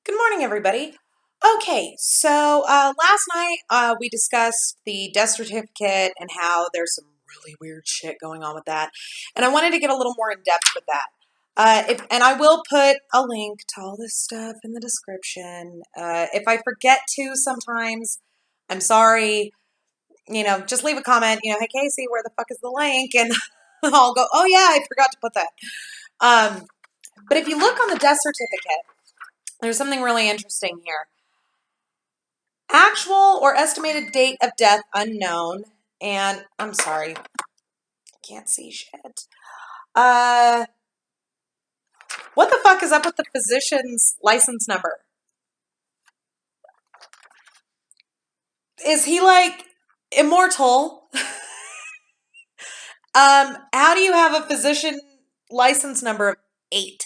Good morning, everybody. Okay, so last night we discussed the death certificate and how there's some really weird shit going on with that, and I wanted to get a little more in depth with that. And I will put a link to all this stuff in the description. If I forget to sometimes, I'm sorry. Just leave a comment. Hey Casey, where the fuck is the link? And I'll go, oh yeah, I forgot to put that. Um, but if you look on the death certificate, there's something really interesting here. Actual or estimated date of death unknown. And I'm sorry, can't see shit. What the fuck is up with the physician's license number? Is he like immortal? How do you have a physician license number of 8?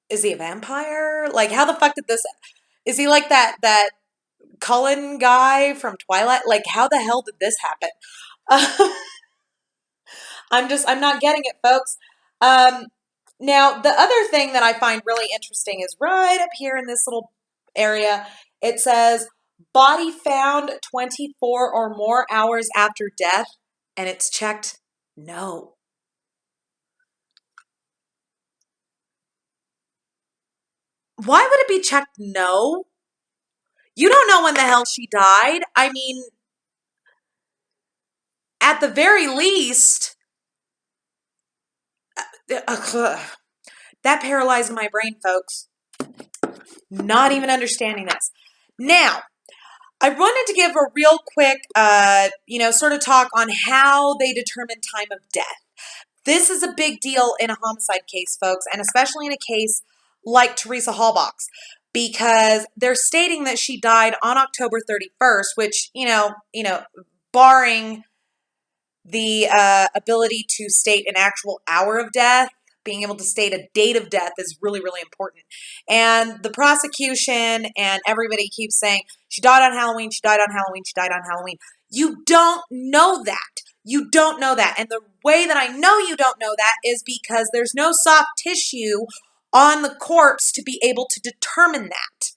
Is he a vampire? Like, how the fuck did this? Is he like that Cullen guy from Twilight? Like, how the hell did this happen? I'm not getting it, folks. Now, the other thing that I find really interesting is right up here in this little area. It says, body found 24 or more hours after death, and it's checked no. Why would it be checked no? You don't know when the hell she died. I mean, at the very least, that paralyzed my brain, folks. Not even understanding this. Now, I wanted to give a real quick, sort of talk on how they determine time of death. This is a big deal in a homicide case, folks, and especially in a case like Teresa Halback's, because they're stating that she died on October 31st, which, barring the ability to state an actual hour of death, being able to state a date of death is really, really important. And the prosecution and everybody keeps saying, she died on Halloween, she died on Halloween, she died on Halloween. You don't know that. You don't know that. And the way that I know you don't know that is because there's no soft tissue on the corpse to be able to determine that.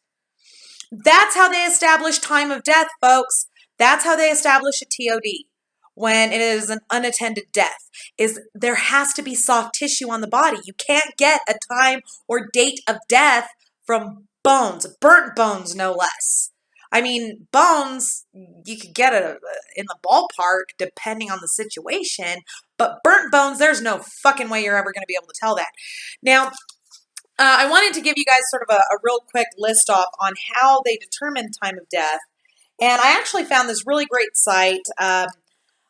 That's how they establish time of death, folks. That's how they establish a TOD when it is an unattended death, is there has to be soft tissue on the body. You can't get a time or date of death from bones, burnt bones no less. I mean, bones, you could get it in the ballpark depending on the situation, but burnt bones, there's no fucking way you're ever going to be able to tell that. Now, I wanted to give you guys sort of a real quick list off on how they determine time of death, and I actually found this really great site. I'm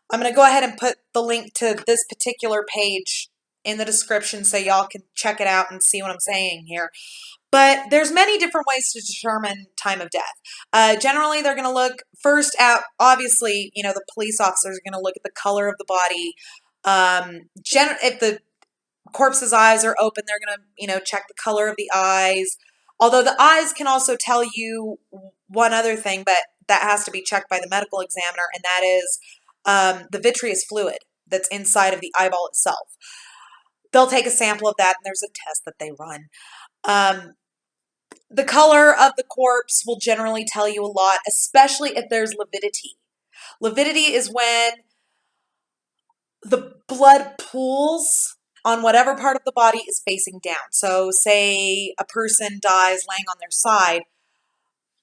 going to go ahead and put the link to this particular page in the description so y'all can check it out and see what I'm saying here. But there's many different ways to determine time of death. Generally, they're going to look first at, obviously, the police officers are going to look at the color of the body. If the corpse's eyes are open, they're going to, check the color of the eyes. Although the eyes can also tell you one other thing, but that has to be checked by the medical examiner, and that is the vitreous fluid that's inside of the eyeball itself. They'll take a sample of that, and there's a test that they run. The color of the corpse will generally tell you a lot, especially if there's lividity. Lividity is when the blood pools on whatever part of the body is facing down. So say a person dies laying on their side,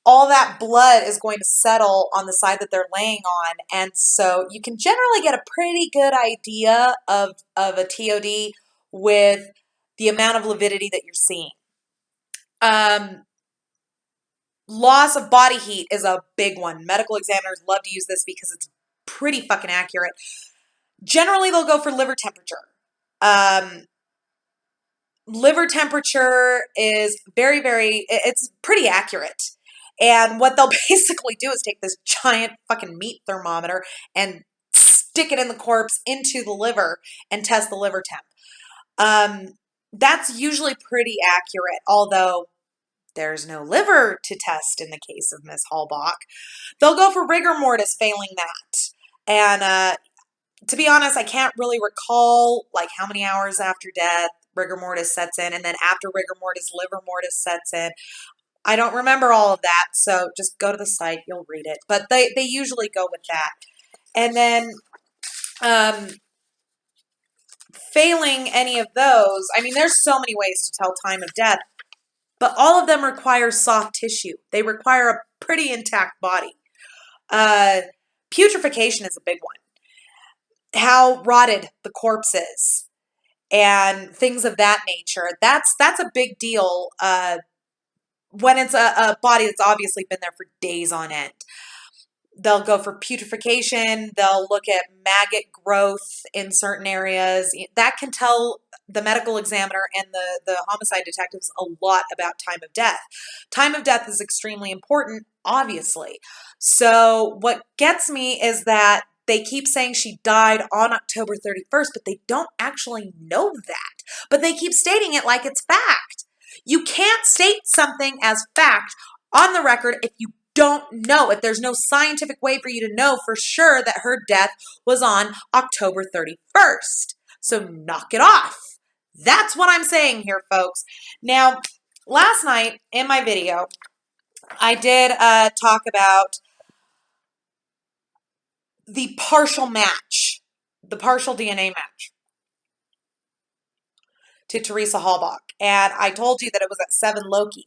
all that blood is going to settle on the side that they're laying on. And so you can generally get a pretty good idea of a TOD with the amount of lividity that you're seeing. Loss of body heat is a big one. Medical examiners love to use this because it's pretty fucking accurate. Generally, they'll go for liver temperature. Liver temperature is very, very, it's pretty accurate. And what they'll basically do is take this giant fucking meat thermometer and stick it in the corpse into the liver and test the liver temp. That's usually pretty accurate, although there's no liver to test in the case of Miss Halback. They'll go for rigor mortis failing that. And to be honest, I can't really recall like how many hours after death rigor mortis sets in, and then after rigor mortis, livor mortis sets in. I don't remember all of that, so just go to the site, you'll read it. But they usually go with that. And then failing any of those, I mean, there's so many ways to tell time of death, but all of them require soft tissue. They require a pretty intact body. Putrefaction is a big one. How rotted the corpse is and things of that nature. That's a big deal when it's a body that's obviously been there for days on end. They'll go for putrefaction. They'll look at maggot growth in certain areas. That can tell the medical examiner and the homicide detectives a lot about time of death. Time of death is extremely important, obviously. So what gets me is that they keep saying she died on October 31st, but they don't actually know that. But they keep stating it like it's fact. You can't state something as fact on the record if you don't know, if there's no scientific way for you to know for sure that her death was on October 31st. So knock it off. That's what I'm saying here, folks. Now, last night in my video, I did talk about the partial match, the partial DNA match to Teresa Halback. And I told you that it was at 7 Loki,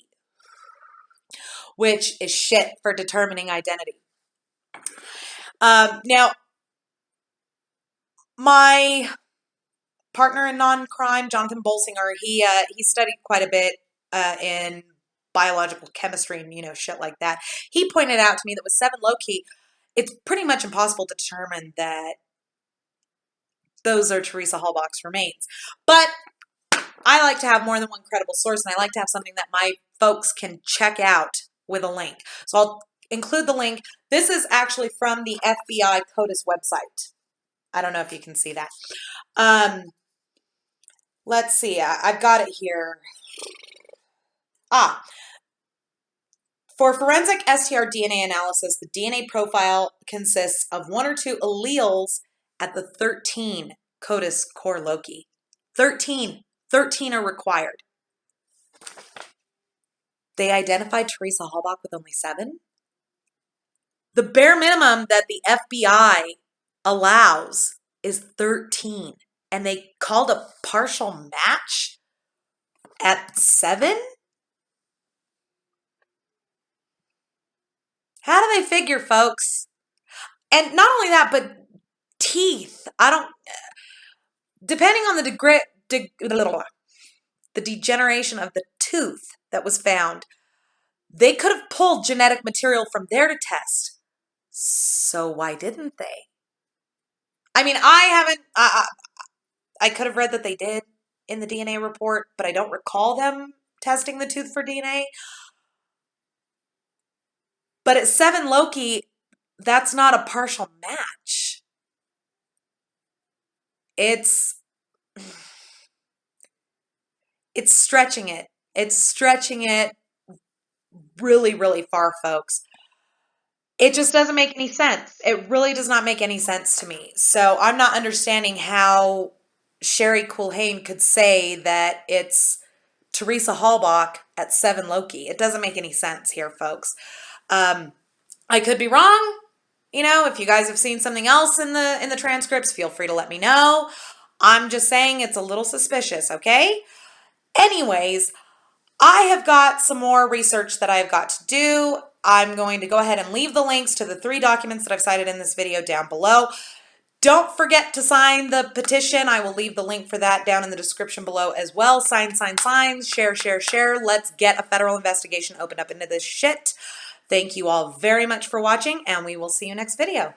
which is shit for determining identity. Now, my partner in non-crime, Jonathan Bolsinger, he studied quite a bit in biological chemistry and, shit like that. He pointed out to me that with 7 Loki, it's pretty much impossible to determine that those are Teresa Halback's remains. But I like to have more than one credible source, and I like to have something that my folks can check out with a link. So I'll include the link. This is actually from the FBI CODIS website. I don't know if you can see that. Let's see. I've got it here. For forensic STR DNA analysis, the DNA profile consists of 1 or 2 alleles at the 13 CODIS core loci. 13 are required. They identified Teresa Halback with only 7? The bare minimum that the FBI allows is 13. And they called a partial match at 7? How do they figure, folks? And not only that, but teeth. Depending on the degeneration of the tooth that was found, they could have pulled genetic material from there to test. So why didn't they? I mean, I could have read that they did in the DNA report, but I don't recall them testing the tooth for DNA. But at 7 Loki, that's not a partial match. It's stretching it. It's stretching it really, really far, folks. It just doesn't make any sense. It really does not make any sense to me. So I'm not understanding how Sherry Culhane could say that it's Teresa Halback at 7 Loki. It doesn't make any sense here, folks. I could be wrong. If you guys have seen something else in the transcripts, feel free to let me know. I'm just saying it's a little suspicious, okay? Anyways, I have got some more research that I've got to do. I'm going to go ahead and leave the links to the 3 documents that I've cited in this video down below. Don't forget to sign the petition. I will leave the link for that down in the description below as well. Sign, share, share, share. Let's get a federal investigation opened up into this shit. Thank you all very much for watching, and we will see you next video.